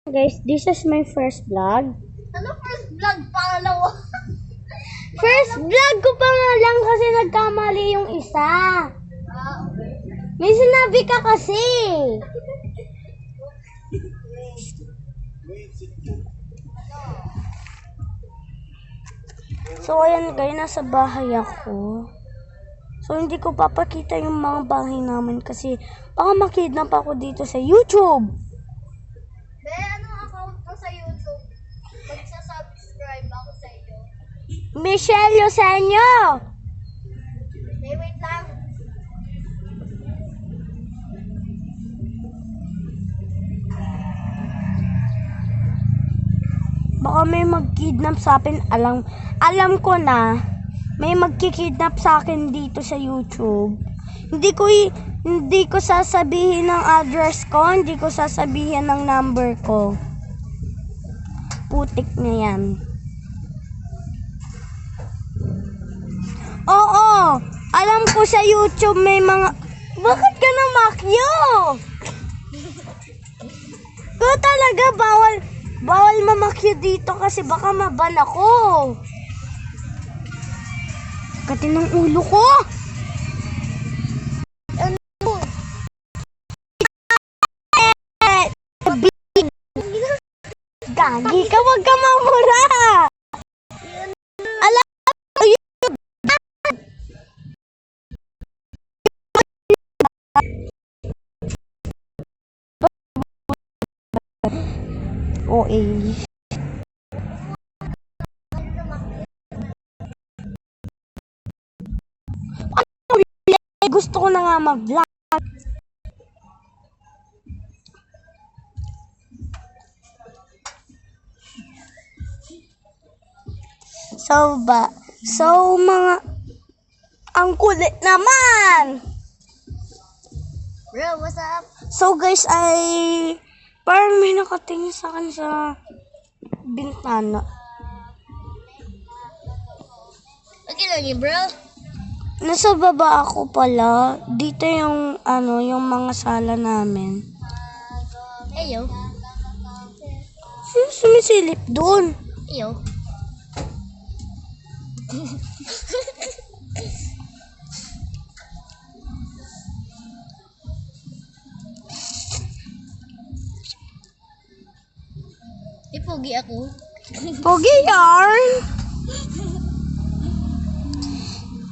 Guys, this is my first vlog. Ano first vlog? Pangalawa. First vlog ko pa nga lang kasi nagkamali yung isa. Okay. May sinabi ka kasi. So, ayan guys, nasa bahay ako. So, hindi ko papakita yung mga bahay namin kasi baka makidnap ako dito sa YouTube. Be, anong account ko sa YouTube? Magsasubscribe ako sa iyo. Michelle Lucenio! Hey, wait lang. Baka may mag-kidnap sa akin. Alam ko na may magki-kidnap sa akin dito sa YouTube. Hindi ko sasabihin ng address ko, hindi ko sasabihin ng number ko. Putik na yan. Oo, alam ko sa YouTube may mga... Bakit ka namakyo? Ko talaga bawal mamakyo dito kasi baka maban ako. Katin ng ulo ko. Gagi ka, wag ka mamura. Alam mo yun. OA. Gusto ko na nga mag-vlog. So mga ang kulit naman. Bro, what's up? So guys, parang may nakatingin sa akin sa bintana. Okay lang yun, bro. Nasa baba ako pala. Dito yung yung mga sala namin. Ayo. Sino sumisilip doon? Ayo. Pogi ako. Pogi yarn!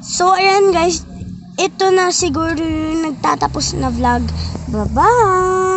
So, ayan guys. Ito na siguro yung nagtatapos na vlog. Bye-bye!